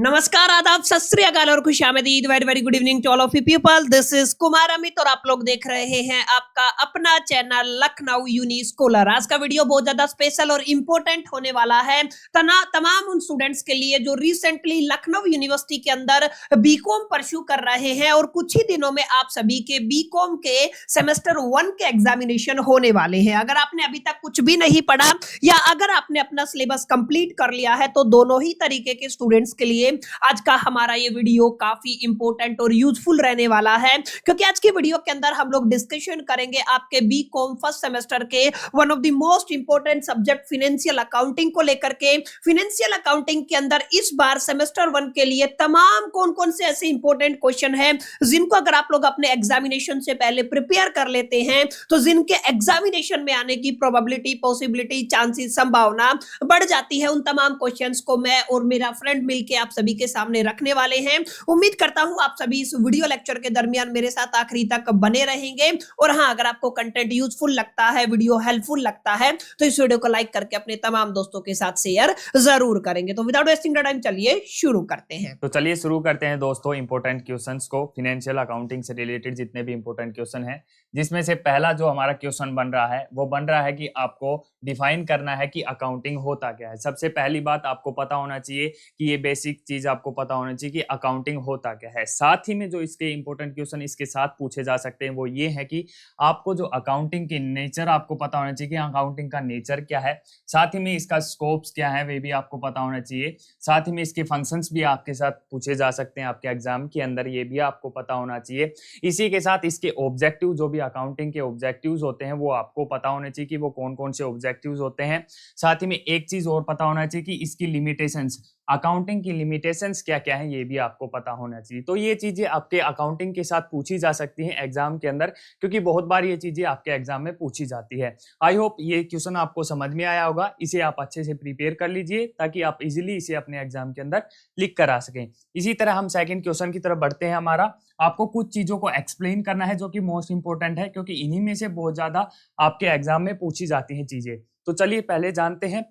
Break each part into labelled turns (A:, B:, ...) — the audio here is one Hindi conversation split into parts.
A: नमस्कार, आदाब, सत श्री अकाल और खुशामदीद। Very very good evening to all of you people. This is Kumar Amit और आप लोग देख रहे हैं आपका अपना चैनल लखनऊ यूनी स्कॉलर। आज का वीडियो बहुत ज्यादा स्पेशल और इंपॉर्टेंट होने वाला है तमाम उन स्टूडेंट्स के लिए जो रिसेंटली लखनऊ यूनिवर्सिटी के अंदर बीकॉम परस्यू कर रहे हैं और कुछ ही दिनों में आप सभी के बीकॉम के सेमेस्टर 1 के एग्जामिनेशन होने वाले हैं। अगर आपने अभी तक कुछ भी नहीं पढ़ा या अगर आपने अपना सिलेबस कंप्लीट कर लिया है तो दोनों ही तरीके के स्टूडेंट्स के लिए आज का हमारा ये वीडियो काफी इंपॉर्टेंट और यूजफुल रहने वाला है, क्योंकि आज की वीडियो के अंदर हम लोग डिस्कशन करेंगे आपके बीकॉम फर्स्ट सेमेस्टर के one of the most important subject financial accounting को लेकर के। फाइनेंशियल अकाउंटिंग के अंदर इस बार सेमेस्टर 1 के लिए तमाम कौन कौन से ऐसे इंपॉर्टेंट क्वेश्चन हैं जिनको अगर आप लोग अपने एग्जामिनेशन से पहले प्रिपेयर कर लेते हैं तो जिनके एग्जामिनेशन में आने की प्रोबेबिलिटी, पॉसिबिलिटी, चांसेस, संभावना बढ़ जाती है। उन तमाम क्वेश्चंस को मैं और मेरा फ्रेंड मिलके आप सभी के सामने रखने वाले हैं। उम्मीद करता हूं आप सभी इस वीडियो लेक्चर के दरमियान मेरे साथ आखिरी तक बने रहेंगे। और हां, अगर आपको कंटेंट यूजफुल लगता है, वीडियो हेल्पफुल लगता है तो इस वीडियो को लाइक करके अपने तमाम दोस्तों के साथ शेयर जरूर करेंगे। तो विदाउट वेस्टिंग टाइम चलिए शुरू करते हैं।
B: तो चलिए शुरू करते हैं दोस्तों इंपॉर्टेंट क्वेश्चंस को। फाइनेंशियल अकाउंटिंग से रिलेटेड जितने भी इंपॉर्टेंट क्वेश्चन हैं, जिसमें से पहला जो हमारा क्वेश्चन बन रहा है वो बन रहा है कि आपको डिफाइन करना है कि अकाउंटिंग होता क्या है। सबसे पहली बात आपको पता होना चाहिए कि ये बेसिक चीज आपको पता होना चाहिए कि अकाउंटिंग होता क्या है। साथ ही में जो इसके इंपॉर्टेंट क्वेश्चन इसके साथ पूछे जा सकते हैं वो ये है कि आपको जो अकाउंटिंग की नेचर आपको पता होना चाहिए कि अकाउंटिंग का नेचर क्या है। साथ ही में इसका स्कोप्स क्या है वे भी आपको पता होना चाहिए। साथ ही में इसके फंक्शंस भी आपके साथ पूछे जा सकते हैं आपके एग्जाम के अंदर, ये भी आपको पता होना चाहिए। इसी के साथ इसके ऑब्जेक्टिव, जो भी अकाउंटिंग के ऑब्जेक्टिव्स होते हैं वो आपको पता होने चाहिए कि वो कौन कौन से ऑब्जेक्टिव्स होते हैं। साथ ही में एक चीज और पता होना चाहिए कि इसकी लिमिटेशंस, अकाउंटिंग की लिमिटेशंस क्या क्या है, ये भी आपको पता होना चाहिए। तो ये चीजें आपके अकाउंटिंग के साथ पूछी जा सकती हैं एग्जाम के अंदर, क्योंकि बहुत बार ये चीजें आपके एग्जाम में पूछी जाती है। आई होप ये क्वेश्चन आपको समझ में आया होगा। इसे आप अच्छे से प्रिपेयर कर लीजिए ताकि आप इजीली इसे अपने एग्जाम के अंदर लिख कर आ सकें। इसी तरह हम सेकंड क्वेश्चन की तरफ बढ़ते हैं। हमारा आपको कुछ चीजों को एक्सप्लेन करना है जो कि मोस्ट इंपोर्टेंट है, क्योंकि इन्हीं में से बहुत ज्यादा आपके एग्जाम में पूछी जाती हैं चीजें। तो चलिए पहले जानते हैं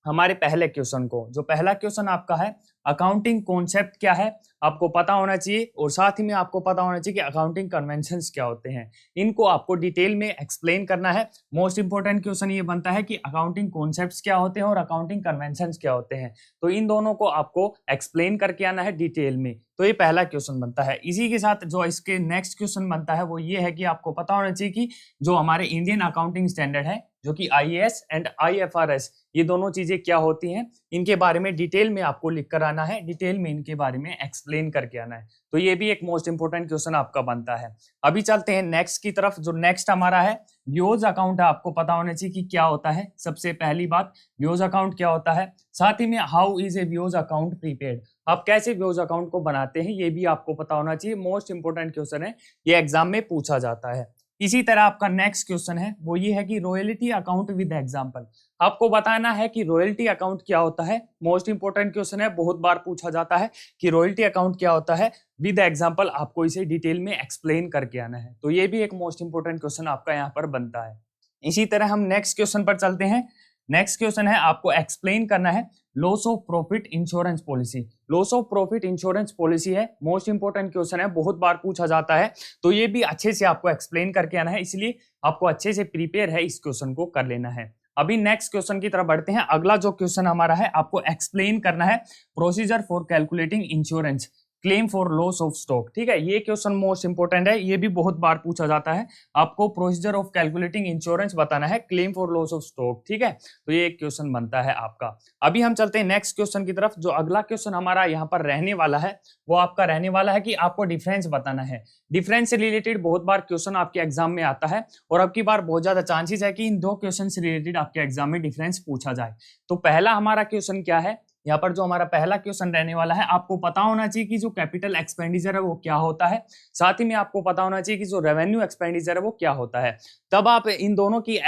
B: हमारे पहले क्वेश्चन को। जो पहला क्वेश्चन आपका है, अकाउंटिंग कॉन्सेप्ट क्या है, आपको पता होना चाहिए। और साथ ही में आपको पता होना चाहिए कि अकाउंटिंग कन्वेंशंस क्या होते हैं, इनको आपको डिटेल में एक्सप्लेन करना है। मोस्ट इंपोर्टेंट क्वेश्चन ये बनता है कि अकाउंटिंग कॉन्सेप्ट्स क्या होते हैं और अकाउंटिंग कन्वेंशंस क्या होते हैं। तो इन दोनों को आपको एक्सप्लेन करके आना है डिटेल में। तो ये पहला क्वेश्चन बनता है। इसी के साथ जो इसके नेक्स्ट क्वेश्चन बनता है वो ये है कि आपको पता होना चाहिए कि जो हमारे इंडियन अकाउंटिंग स्टैंडर्ड है, जो कि आईएएस एंड आईएफआरएस, ये दोनों चीजें क्या होती हैं, इनके बारे में डिटेल में आपको लिख कर आना है, डिटेल में इनके बारे में एक्सप्लेन करके आना है। तो ये भी एक मोस्ट इंपोर्टेंट क्वेश्चन आपका बनता है। अभी चलते हैं नेक्स्ट की तरफ। जो नेक्स्ट हमारा है व्योज अकाउंट है, आपको पता होना चाहिए कि क्या होता है। सबसे पहली बात, व्योज अकाउंट क्या होता है। साथ ही में how is a व्योज account prepared, आप कैसे व्योज अकाउंट को बनाते हैं, ये भी आपको पता होना चाहिए। मोस्ट इंपोर्टेंट क्वेश्चन है, ये एग्जाम में पूछा जाता है। इसी तरह आपका नेक्स्ट क्वेश्चन है वो ये है कि रॉयल्टी अकाउंट विद एग्जांपल, आपको बताना है कि रॉयल्टी अकाउंट क्या होता है। मोस्ट इंपोर्टेंट क्वेश्चन है, बहुत बार पूछा जाता है कि रॉयल्टी अकाउंट क्या होता है। विद एग्जांपल आपको इसे डिटेल में एक्सप्लेन करके आना है। तो ये भी एक मोस्ट इंपोर्टेंट क्वेश्चन आपका यहाँ पर बनता है। इसी तरह हम नेक्स्ट क्वेश्चन पर चलते हैं। नेक्स्ट क्वेश्चन है, आपको एक्सप्लेन करना है loss of profit insurance policy. Loss of profit insurance policy है, मोस्ट इंपोर्टेंट क्वेश्चन है, बहुत बार पूछा जाता है। तो ये भी अच्छे से आपको एक्सप्लेन करके आना है, इसलिए आपको अच्छे से प्रिपेयर है इस क्वेश्चन को कर लेना है। अभी नेक्स्ट क्वेश्चन की तरफ बढ़ते हैं। अगला जो क्वेश्चन हमारा है, आपको एक्सप्लेन करना है procedure for calculating insurance claim for loss of stock. ठीक है, ये क्वेश्चन मोस्ट इंपोर्टेंट है, ये भी बहुत बार पूछा जाता है। आपको प्रोसीजर ऑफ कैलकुलेटिंग इंश्योरेंस बताना है claim for loss of stock. ठीक है, तो ये एक क्वेश्चन बनता है आपका। अभी हम चलते हैं नेक्स्ट क्वेश्चन की तरफ। जो अगला क्वेश्चन हमारा यहाँ पर रहने वाला है वो आपका रहने वाला है कि आपको डिफरेंस बताना है। डिफरेंस से रिलेटेड बहुत बार क्वेश्चन आपके एग्जाम में आता है और अब की बार बहुत ज्यादा चांसेस है कि इन दो क्वेश्चन से रिलेटेड आपके एग्जाम में डिफरेंस पूछा जाए। तो पहला हमारा क्वेश्चन क्या है, यहाँ पर जो हमारा पहला क्वेश्चन रहने वाला है, आपको पता होना चाहिए कि जो कैपिटल एक्सपेंडिचर है वो क्या होता है। साथ ही में आपको पता होना चाहिए कि जो रेवेन्यू एक्सपेंडिचर है वो क्या होता है। तब आप इन दोनों की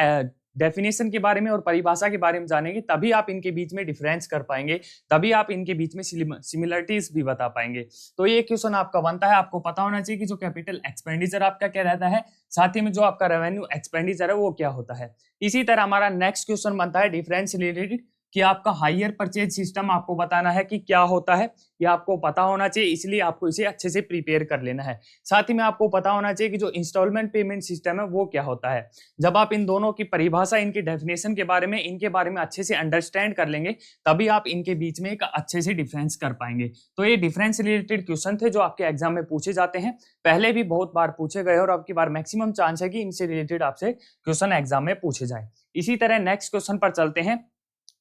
B: डेफिनेशन के बारे में और परिभाषा के बारे में जानेंगे, तभी आप इनके बीच में डिफरेंस कर पाएंगे, तभी आप इनके बीच में सिमिलरिटीज भी बता पाएंगे। तो ये क्वेश्चन आपका बनता है, आपको पता होना चाहिए कि जो कैपिटल एक्सपेंडिचर आपका क्या रहता है, साथ ही में जो आपका रेवेन्यू एक्सपेंडिचर है वो क्या होता है। इसी तरह हमारा नेक्स्ट क्वेश्चन बनता है डिफरेंस रिलेटेड कि आपका हायर परचेज सिस्टम आपको बताना है कि क्या होता है, ये आपको पता होना चाहिए, इसलिए आपको इसे अच्छे से प्रिपेयर कर लेना है। साथ ही में आपको पता होना चाहिए कि जो इंस्टॉलमेंट पेमेंट सिस्टम है वो क्या होता है। जब आप इन दोनों की परिभाषा, इनकी डेफिनेशन के बारे में, इनके बारे में अच्छे से अंडरस्टैंड कर लेंगे, तभी आप इनके बीच में एक अच्छे से डिफरेंस कर पाएंगे। तो ये डिफरेंस रिलेटेड क्वेश्चन थे जो आपके एग्जाम में पूछे जाते हैं, पहले भी बहुत बार पूछे गए और अब की बार मैक्सिमम चांस है कि इनसे रिलेटेड आपसे क्वेश्चन एग्जाम में पूछे जाए। इसी तरह नेक्स्ट क्वेश्चन पर चलते हैं।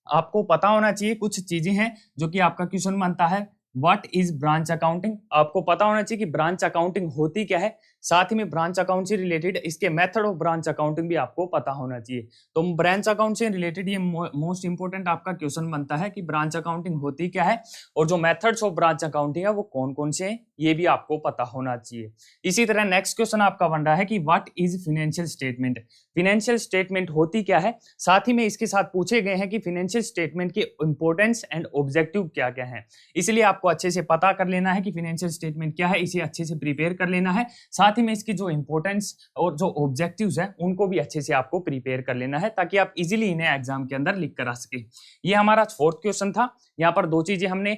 B: आपको पता होना चाहिए कुछ चीजें हैं जो कि आपका क्वेश्चन बनता है, व्हाट इज ब्रांच अकाउंटिंग। आपको पता होना चाहिए कि ब्रांच अकाउंटिंग होती क्या है, साथ ही में ब्रांच अकाउंट से रिलेटेड इसके मेथड ऑफ ब्रांच अकाउंटिंग भी आपको पता होना चाहिए। तो ब्रांच अकाउंट से रिलेटेड ये मोस्ट इंपोर्टेंट आपका क्वेश्चन बनता है कि ब्रांच अकाउंटिंग होती क्या है और जो मेथड्स ऑफ ब्रांच अकाउंटिंग है वो कौन कौन से हैं, ये भी आपको पता होना चाहिए। इसी तरह नेक्स्ट क्वेश्चन आपका बन रहा है कि what is financial statement. Financial statement होती क्या है, साथ ही में इसके साथ पूछे गए हैं कि फाइनेंशियल स्टेटमेंट की इंपॉर्टेंस एंड ऑब्जेक्टिव क्या क्या है। इसलिए आपको अच्छे से पता कर लेना है कि फाइनेंशियल स्टेटमेंट क्या है, इसे अच्छे से प्रिपेयर कर लेना है। साथ ही में इसकी जो इंपॉर्टेंस और जो ऑब्जेक्टिव्स हैं उनको भी अच्छे से आपको प्रिपेयर कर लेना है, ताकि आप इजीली इन्हें एग्जाम के अंदर लिख कर आ सके। ये हमारा फोर्थ क्वेश्चन था। यहाँ पर दो चीजें हमने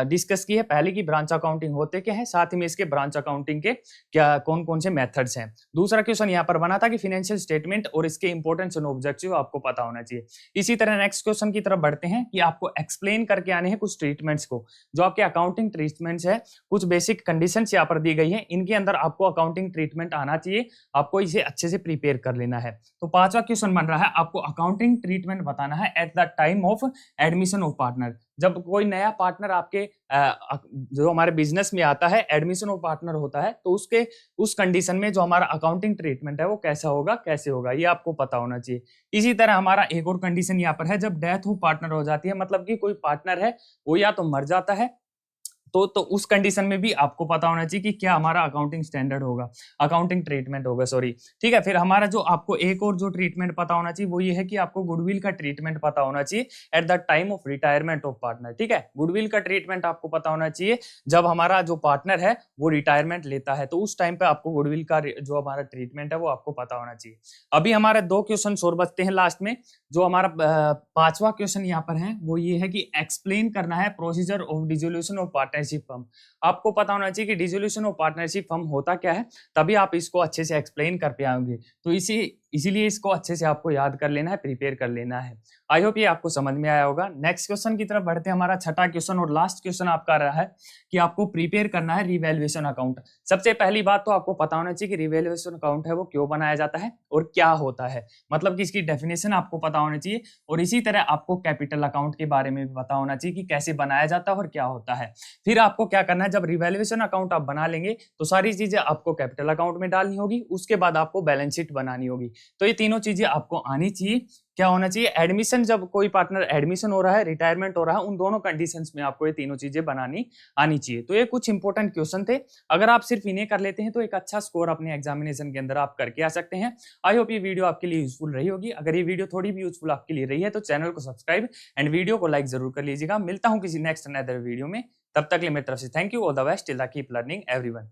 B: डिस्कस की है, पहले की ब्रांच अकाउंटिंग होते क्या है, साथ ही में इसके ब्रांच अकाउंटिंग के क्या कौन कौन से मेथड्स हैं। दूसरा क्वेश्चन यहाँ पर बना था कि फाइनेंशियल स्टेटमेंट और इसके इंपॉर्टेंस और ऑब्जेक्टिव आपको पता होना चाहिए। इसी तरह नेक्स्ट क्वेश्चन की तरफ बढ़ते हैं कि आपको एक्सप्लेन करके आने हैं कुछ ट्रीटमेंट्स को, जो आपके अकाउंटिंग ट्रीटमेंट्स है, कुछ बेसिक कंडीशंस यहाँ पर दी गई है, इनके अंदर आपको अकाउंटिंग ट्रीटमेंट आना चाहिए, आपको इसे अच्छे से प्रिपेयर कर लेना है। तो पांचवा क्वेश्चन बन रहा है, आपको अकाउंटिंग ट्रीटमेंट बताना है at the time of admission of partner. जब कोई नया पार्टनर आपके जो हमारे बिजनेस में आता है, एडमिशन ऑफ पार्टनर होता है, तो उसके उस कंडीशन में जो हमारा अकाउंटिंग ट्रीटमेंट है वो कैसा होगा, कैसे होगा, ये आपको पता होना चाहिए। इसी तरह हमारा एक और कंडीशन यहाँ पर है, जब डेथ ऑफ पार्टनर हो जाती है, मतलब कि कोई पार्टनर है वो या तो मर जाता है, तो उस कंडीशन में भी आपको पता होना चाहिए कि क्या हमारा अकाउंटिंग स्टैंडर्ड होगा, अकाउंटिंग ट्रीटमेंट होगा, सॉरी, ठीक है। फिर हमारा जो आपको एक और जो ट्रीटमेंट पता होना चाहिए वो ये है कि आपको गुडविल का ट्रीटमेंट पता होना चाहिए at the time of retirement of partner, ठीक है। गुडविल का ट्रीटमेंट आपको पता होना चाहिए जब हमारा जो पार्टनर है वो रिटायरमेंट लेता है, तो उस टाइम पे आपको गुडविल का जो हमारा ट्रीटमेंट है वो आपको पता होना चाहिए। अभी हमारे दो क्वेश्चन और बचते हैं लास्ट में। जो हमारा पांचवा क्वेश्चन यहाँ पर है वो ये है कि एक्सप्लेन करना है procedure of dissolution of partnership firm. आपको पता होना चाहिए कि डिसोल्यूशन ऑफ पार्टनरशिप फर्म होता क्या है, तभी आप इसको अच्छे से एक्सप्लेन कर पाएंगे। तो इसीलिए इसको अच्छे से आपको याद कर लेना है, प्रिपेयर कर लेना है। आई होप ये आपको समझ में आया होगा। नेक्स्ट क्वेश्चन की तरफ बढ़ते हैं। हमारा छठा क्वेश्चन और लास्ट क्वेश्चन आपका रहा है कि आपको प्रिपेयर करना है रिवैल्यूएशन अकाउंट। सबसे पहली बात तो आपको पता होना चाहिए कि रिवैल्यूएशन अकाउंट है वो क्यों बनाया जाता है और क्या होता है, मतलब कि इसकी डेफिनेशन आपको पता होनी चाहिए। और इसी तरह आपको कैपिटल अकाउंट के बारे में भी पता होना चाहिए कि कैसे बनाया जाता है और क्या होता है। फिर आपको क्या करना है, जब रिवैल्यूएशन अकाउंट आप बना लेंगे तो सारी चीजें आपको कैपिटल अकाउंट में डालनी होगी, उसके बाद आपको बैलेंस शीट बनानी होगी। तो ये तीनों चीजें आपको आनी चाहिए। क्या होना चाहिए, एडमिशन, जब कोई पार्टनर एडमिशन हो रहा है, रिटायरमेंट हो रहा है, उन दोनों कंडीशंस में आपको ये तीनों चीजें बनानी आनी चाहिए। तो ये कुछ इंपॉर्टेंट क्वेश्चन थे। अगर आप सिर्फ इन्हें कर लेते हैं तो एक अच्छा स्कोर अपने एग्जामिनेशन के अंदर आप करके आ सकते हैं। आई होप ये वीडियो आपके लिए यूजफुल रही होगी। अगर ये वीडियो थोड़ी भी यूजफुल आपके लिए रही है तो चैनल को सब्सक्राइब एंड वीडियो को लाइक जरूर कर लीजिएगा। मिलता हूँ किसी नेक्स्ट अनदर वीडियो में, तब तक के लिए मेरी तरफ से thank you, all the best, till the keep learning everyone.